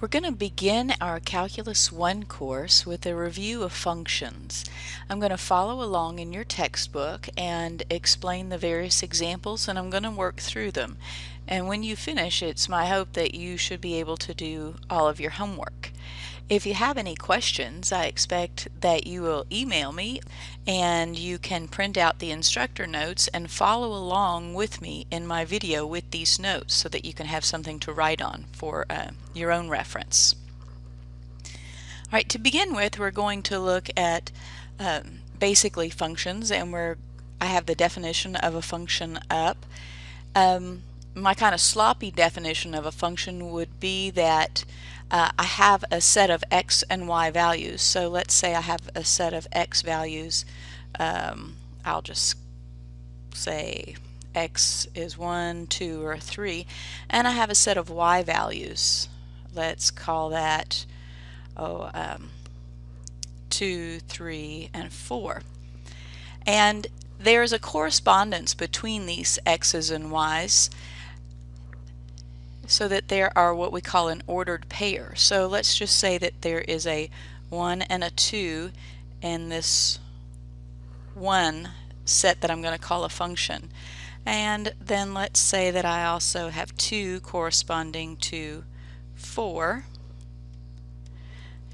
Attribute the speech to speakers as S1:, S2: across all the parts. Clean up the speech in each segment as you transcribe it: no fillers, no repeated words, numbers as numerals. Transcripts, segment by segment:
S1: We're going to begin our Calculus 1 course with a review of functions. I'm going to follow along in your textbook and explain the various examples, and I'm going to work through them. And when you finish, it's my hope that you should be able to do all of your homework. If you have any questions, I expect that you will email me, and you can print out the instructor notes and follow along with me in my video with these notes so that you can have something to write on for your own reference. All right, to begin with, we're going to look at basically functions, and I have the definition of a function up. My kind of sloppy definition of a function would be that I have a set of x and y values. So let's say I have a set of x values. I'll just say x is 1, 2, or 3, and I have a set of y values. Let's call that 2, 3, and 4. And there's a correspondence between these x's and y's, so that there are what we call an ordered pair. So let's just say that there is a 1 and a 2 in this one set that I'm going to call a function. And then let's say that I also have 2 corresponding to 4.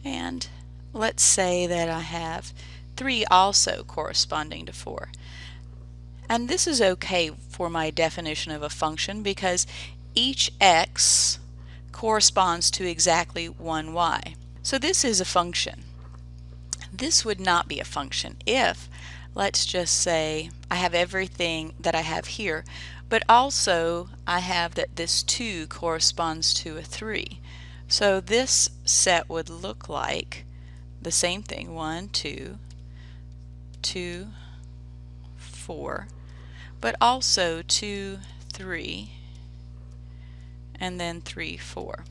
S1: And let's say that I have 3 also corresponding to 4. And this is okay for my definition of a function because each x corresponds to exactly one y. So this is a function. This would not be a function if, let's just say, I have everything that I have here, but also I have that this 2 corresponds to a 3. So this set would look like the same thing: 1, 2, 2, 4, but also 2, 3, and then 3, 4.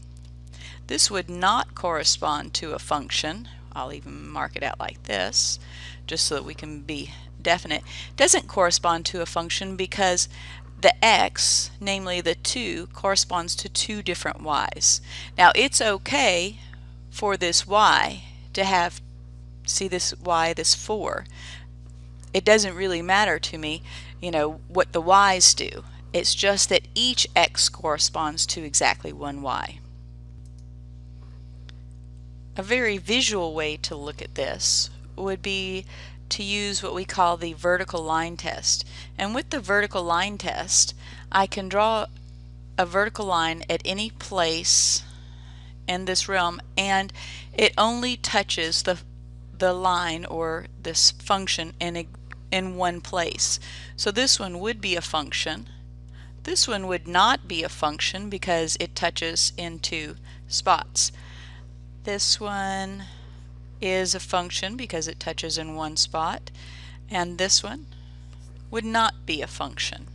S1: This would not correspond to a function. I'll even mark it out like this just so that we can be definite. It doesn't correspond to a function because the x, namely the 2, corresponds to 2 different y's. Now it's okay for this y to have, see this y, this 4. It doesn't really matter to me, what the y's do. It's just that each x corresponds to exactly one y. A very visual way to look at this would be to use what we call the vertical line test. And with the vertical line test, I can draw a vertical line at any place in this realm, and it only touches the line or this function in one place. So this one would be a function. This one would not be a function because it touches in 2 spots. This one is a function because it touches in 1 spot, and this one would not be a function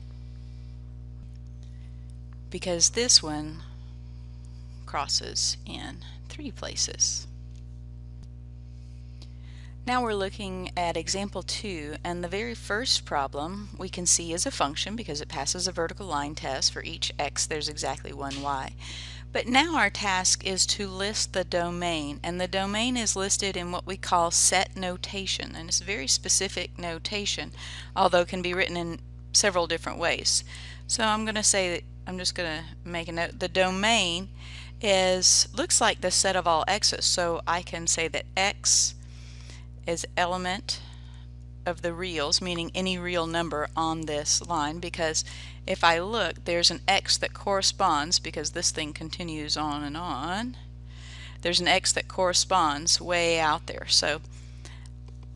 S1: because this one crosses in 3 places. Now we're looking at example 2, and the very first problem we can see is a function because it passes a vertical line test. For each x there's exactly one y. But now our task is to list the domain, and the domain is listed in what we call set notation, and it's a very specific notation, although it can be written in several different ways. So I'm going to say that I'm just going to make a note. The domain looks like the set of all x's, so I can say that x is element of the reals, meaning any real number on this line, because if I look, there's an x that corresponds, because this thing continues on and on, there's an x that corresponds way out there. So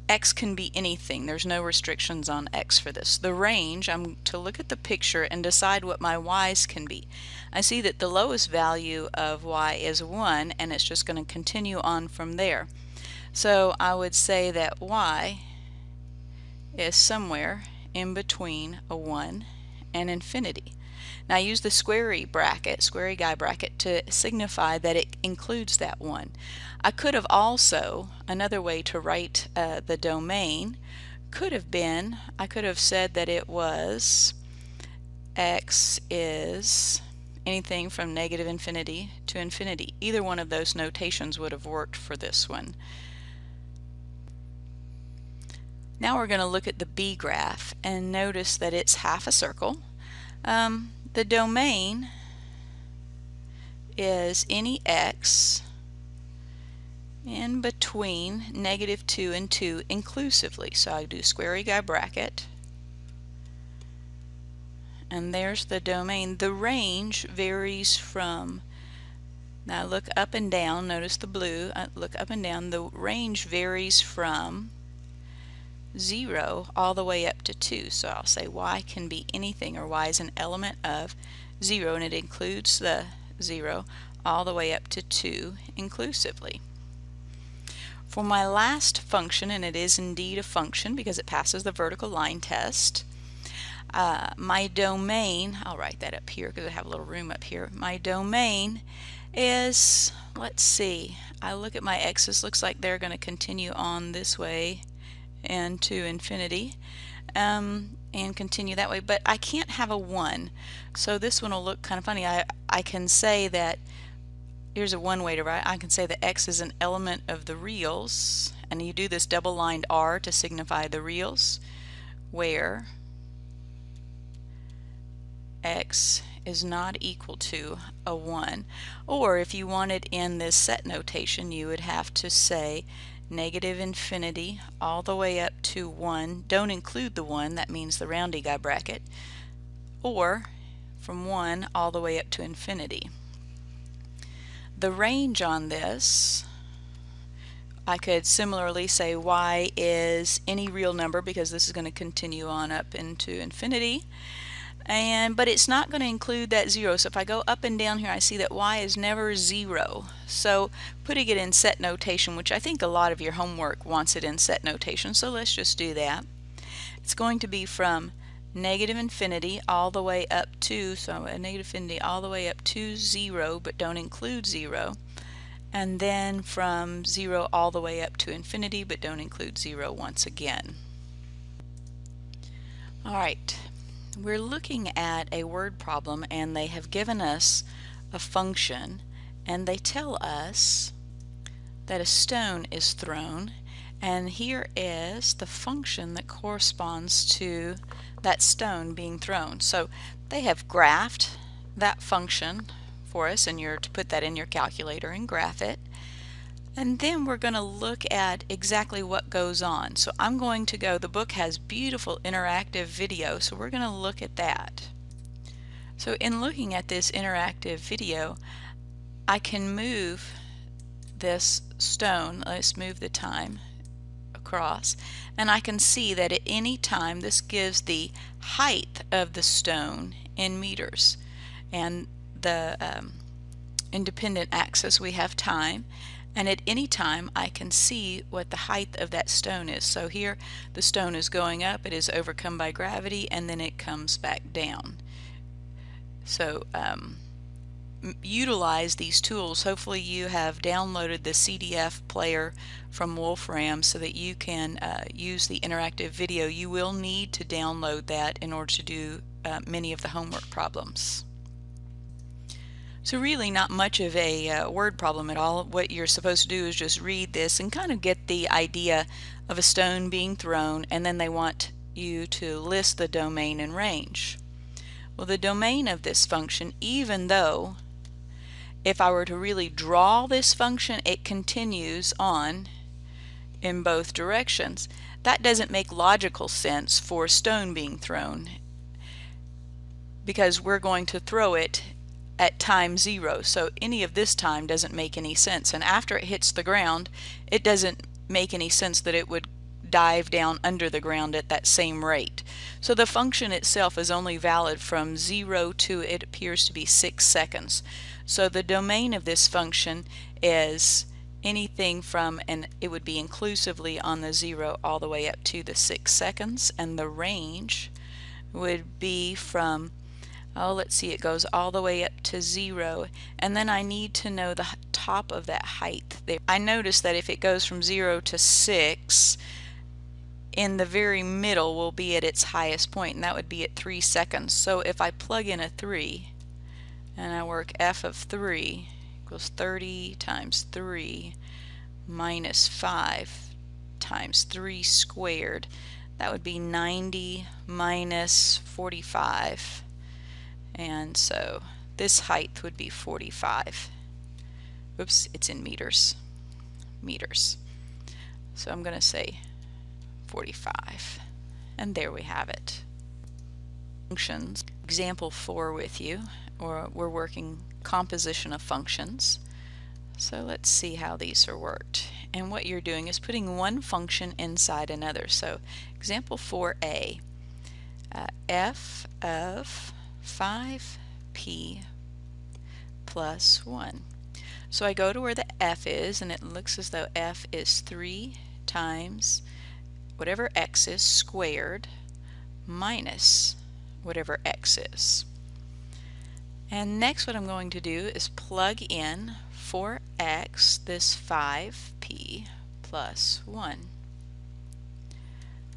S1: x can be anything. There's no restrictions on x for this. The range, I'm to look at the picture and decide what my y's can be. I see that the lowest value of y is 1, and it's just going to continue on from there. So I would say that y is somewhere in between a 1 and infinity. Now I use the squarey guy bracket, to signify that it includes that 1. I could have also, another way to write the domain could have been, I could have said that it was x is anything from negative infinity to infinity. Either one of those notations would have worked for this one. Now we're going to look at the B graph and notice that it's half a circle. The domain is any x in between negative 2 and 2 inclusively. So I do square guy bracket, and there's the domain. The range varies from, now look up and down, notice the blue, look up and down, the range varies from 0 all the way up to 2. So I'll say y can be anything, or y is an element of 0, and it includes the 0 all the way up to 2 inclusively. For my last function, and it is indeed a function because it passes the vertical line test, my domain, I'll write that up here because I have a little room up here. My domain is, let's see, I look at my x's, looks like they're going to continue on this way and to infinity, and continue that way, but I can't have a 1. So this one will look kind of funny. I can say that, here's one way to write, I can say that x is an element of the reals, and you do this double-lined R to signify the reals, where x is not equal to a 1. Or if you wanted in this set notation, you would have to say negative infinity all the way up to 1. Don't include the 1, that means the roundy guy bracket, or from 1 all the way up to infinity. The range on this, I could similarly say y is any real number, because this is going to continue on up into infinity, but it's not going to include that 0. So if I go up and down here, I see that y is never 0. So putting it in set notation, which I think a lot of your homework wants it in set notation, so let's just do that. It's going to be from negative infinity all the way up to, so a negative infinity all the way up to 0, but don't include 0, and then from 0 all the way up to infinity, but don't include 0 once again. Alright, we're looking at a word problem, and they have given us a function, and they tell us that a stone is thrown, and here is the function that corresponds to that stone being thrown. So they have graphed that function for us, and you're to put that in your calculator and graph it. And then we're going to look at exactly what goes on. So I'm going to go, the book has beautiful interactive video, so we're going to look at that. So in looking at this interactive video, I can move this stone, let's move the time across, and I can see that at any time this gives the height of the stone in meters, and the independent axis we have time, and at any time I can see what the height of that stone is. So here the stone is going up, it is overcome by gravity, and then it comes back down. So utilize these tools. Hopefully you have downloaded the CDF player from Wolfram so that you can use the interactive video. You will need to download that in order to do many of the homework problems. So really not much of a word problem at all. What you're supposed to do is just read this and kind of get the idea of a stone being thrown, and then they want you to list the domain and range. Well, the domain of this function, even though if I were to really draw this function, it continues on in both directions, that doesn't make logical sense for a stone being thrown, because we're going to throw it at time 0. So any of this time doesn't make any sense, and after it hits the ground, it doesn't make any sense that it would dive down under the ground at that same rate. So the function itself is only valid from 0 to, it appears to be, 6 seconds. So the domain of this function is anything from, and it would be inclusively on the 0 all the way up to the 6 seconds, and the range would be from, oh, let's see, it goes all the way up to 0, and then I need to know the top of that height there. I notice that if it goes from 0 to 6, in the very middle will be at its highest point, and that would be at 3 seconds. So if I plug in a 3, and I work f of 3 equals 30 times 3 minus 5 times 3 squared. That would be 90 minus 45, and so this height would be 45. Oops, it's in meters. So I'm going to say 45, and there we have it. Functions. Example 4 with you, or we're working composition of functions. So let's see how these are worked. And what you're doing is putting one function inside another. So example 4a, f of 5p plus 1. So I go to where the f is, and it looks as though f is 3 times whatever x is squared minus whatever x is. And next what I'm going to do is plug in for x this 5p plus 1.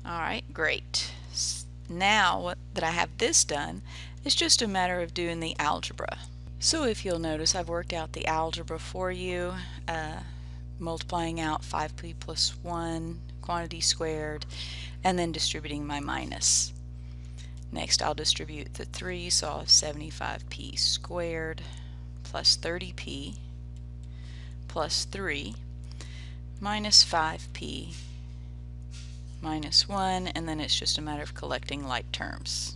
S1: Alright, great. Now that I have this done, it's just a matter of doing the algebra. So if you'll notice, I've worked out the algebra for you, multiplying out 5p plus 1 quantity squared, and then distributing my minus. Next I'll distribute the 3, so I'll have 75p squared plus 30p plus 3 minus 5p minus 1, and then it's just a matter of collecting like terms.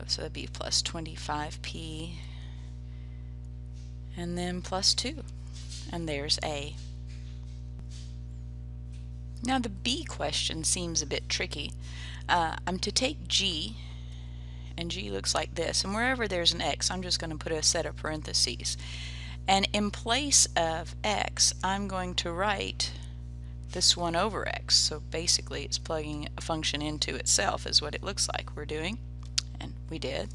S1: So that'd be plus 25p and then plus 2, and there's A. Now the B question seems a bit tricky. I'm to take G, and G looks like this, and wherever there's an X I'm just going to put a set of parentheses, and in place of X I'm going to write this 1 over X. So basically it's plugging a function into itself is what it looks like we're doing, and we did.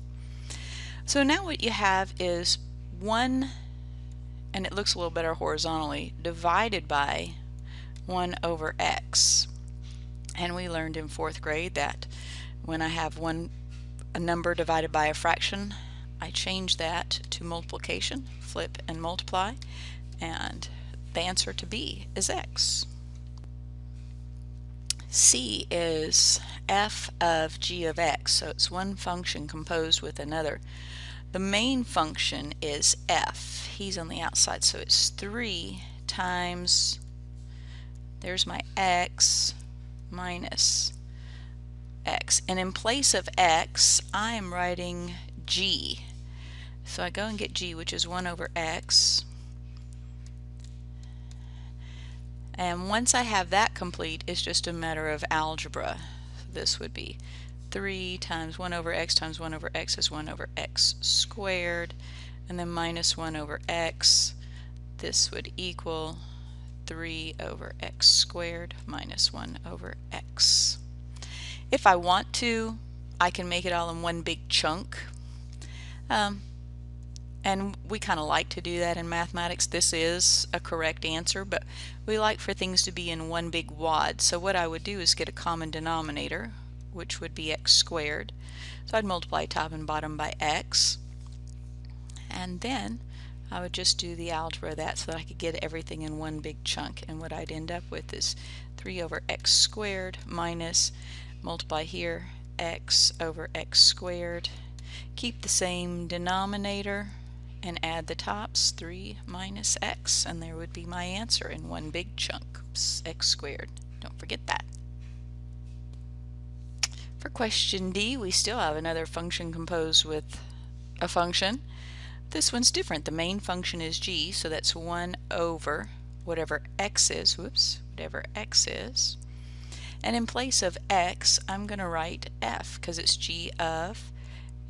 S1: So now what you have is 1, and it looks a little better horizontally, divided by 1 over x. And we learned in 4th grade that when I have a number divided by a fraction, I change that to multiplication, flip and multiply, and the answer to B is x. C is f of g of x, so it's one function composed with another. The main function is f. He's on the outside, so it's 3 times, there's my x, minus x. And in place of x, I am writing g. So I go and get g, which is 1 over x. And once I have that complete, it's just a matter of algebra. This would be 3 times 1 over x times 1 over x is 1 over x squared, and then minus 1 over x. This would equal 3 over x squared minus 1 over x. If I want to, I can make it all in one big chunk. And we kind of like to do that in mathematics. This is a correct answer, but we like for things to be in one big wad. So what I would do is get a common denominator, which would be x squared. So I'd multiply top and bottom by x, and then I would just do the algebra of that so that I could get everything in one big chunk. And what I'd end up with is 3 over x squared minus, multiply here, x over x squared, keep the same denominator, and add the tops, 3 minus x, and there would be my answer in one big chunk. Oops, x squared. Don't forget that. For question D, we still have another function composed with a function. This one's different. The main function is g, so that's 1 over whatever x is, whatever x is. And in place of x, I'm going to write f, because it's g of,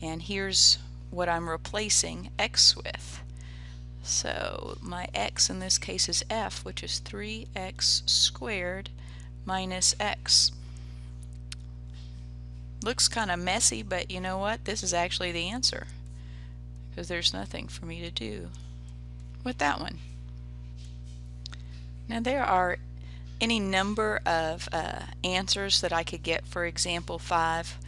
S1: and here's what I'm replacing x with. So my x in this case is f, which is 3x squared minus x. Looks kind of messy, but you know what? This is actually the answer, because there's nothing for me to do with that one. Now there are any number of answers that I could get for example 5.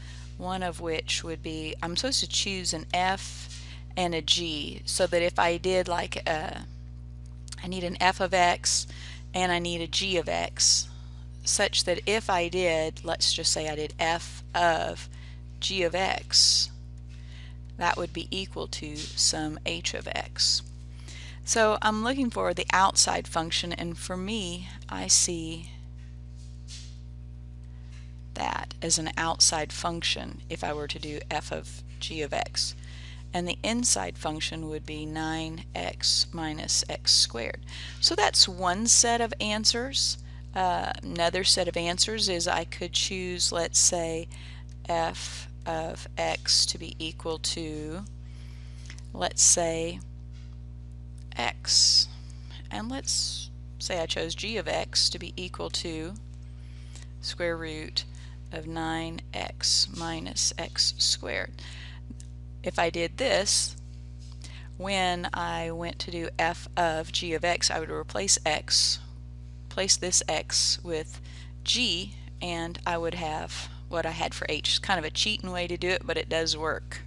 S1: one of which would be, I'm supposed to choose an f and a g, so that if I did like I need an f of x and I need a g of x, such that if I did, let's just say I did f of g of x, that would be equal to some h of x. So I'm looking for the outside function, and for me, I see that as an outside function if I were to do f of g of x. And the inside function would be 9x minus x squared. So that's one set of answers. Another set of answers is I could choose, let's say, f of x to be equal to, let's say, x. And let's say I chose g of x to be equal to square root of 9x minus x squared. If I did this, when I went to do f of g of x, I would replace x, place this x with g, and I would have what I had for h. It's kind of a cheating way to do it, but it does work.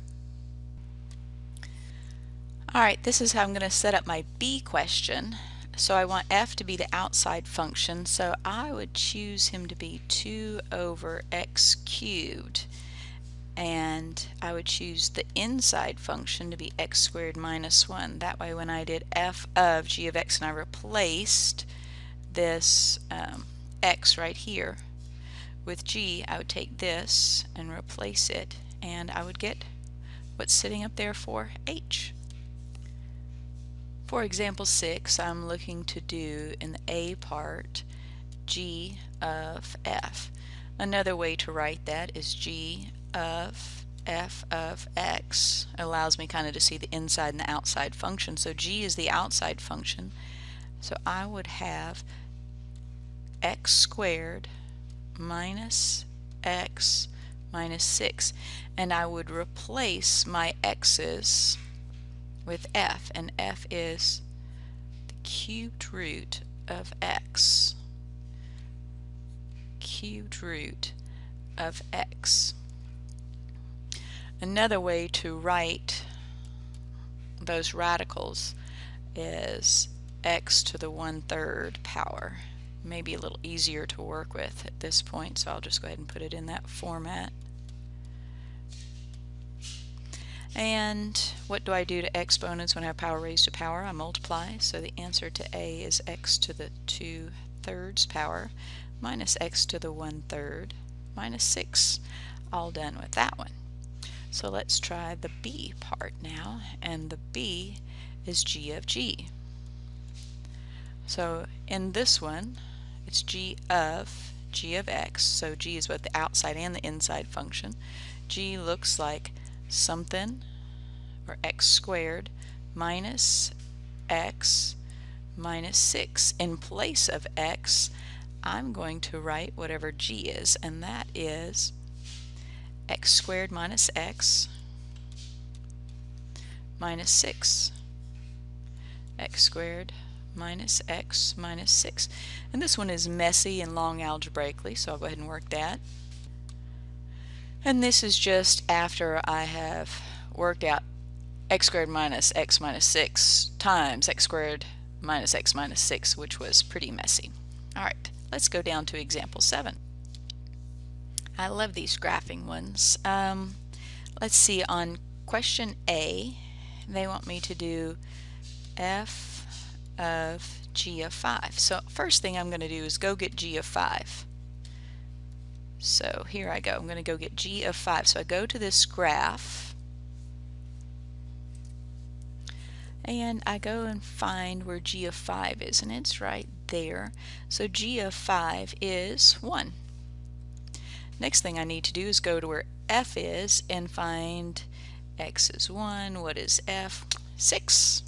S1: Alright, this is how I'm going to set up my b question. So I want f to be the outside function, so I would choose him to be 2 over x cubed. And I would choose the inside function to be x squared minus 1. That way when I did f of g of x and I replaced this x right here with g, I would take this and replace it, and I would get what's sitting up there for h. For example 6, I'm looking to do in the a part g of f. Another way to write that is g of f of x. Allows me kind of to see the inside and the outside function. So g is the outside function. So I would have x squared minus x minus 6. And I would replace my x's with f. And f is the cubed root of x. Cubed root of x. Another way to write those radicals is x to the 1/3 power. Maybe a little easier to work with at this point, so I'll just go ahead and put it in that format. And what do I do to exponents when I have power raised to power? I multiply, so the answer to A is x to the 2/3 power minus x to the 1/3 minus 6. All done with that one. So let's try the b part now, and the b is g of g. So in this one, it's g of x, so g is both the outside and the inside function. G looks like something, or x squared, minus x minus 6. In place of x, I'm going to write whatever g is, and that is x squared minus x minus 6. X squared minus x minus 6. And this one is messy and long algebraically, so I'll go ahead and work that. And this is just after I have worked out x squared minus x minus 6 times x squared minus x minus 6, which was pretty messy. Alright, let's go down to example 7. I love these graphing ones. Let's see, on question A, they want me to do f of g of 5. So first thing I'm going to do is go get g of 5. So here I go. I'm going to go get g of 5. So I go to this graph, and I go and find where g of 5 is, and it's right there. So g of 5 is 1. Next thing I need to do is go to where f is and find x is 1. What is f? 6.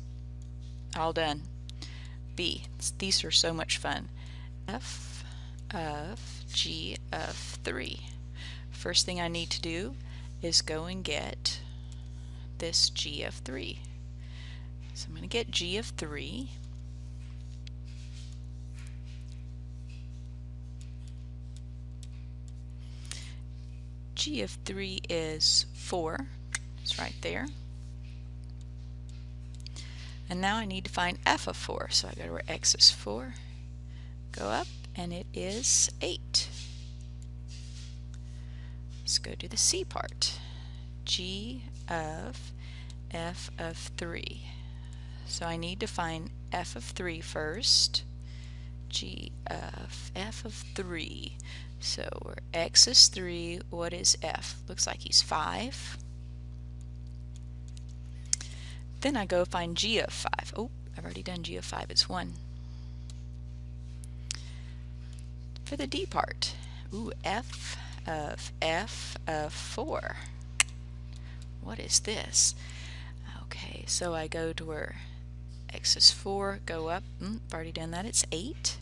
S1: All done. B. These are so much fun. F of g of 3. First thing I need to do is go and get this g of 3. So I'm going to get g of 3. G of 3 is 4. It's right there. And now I need to find f of 4. So I go to where x is 4, go up, and it is 8. Let's go to the C part. G of f of 3. So I need to find f of 3 first. G of f of 3. So where x is 3, what is f? Looks like he's 5. Then I go find g of 5. Oh, I've already done g of 5. It's 1. For the D part, ooh, f of 4. What is this? Okay, so I go to where x is 4, go up. I've already done that. It's 8.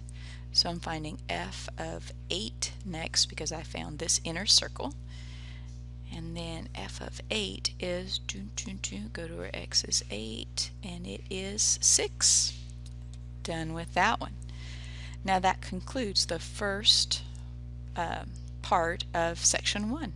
S1: So I'm finding f of 8 next because I found this inner circle. And then f of 8 is, go to where x is 8, and it is 6. Done with that one. Now that concludes the first part of section 1.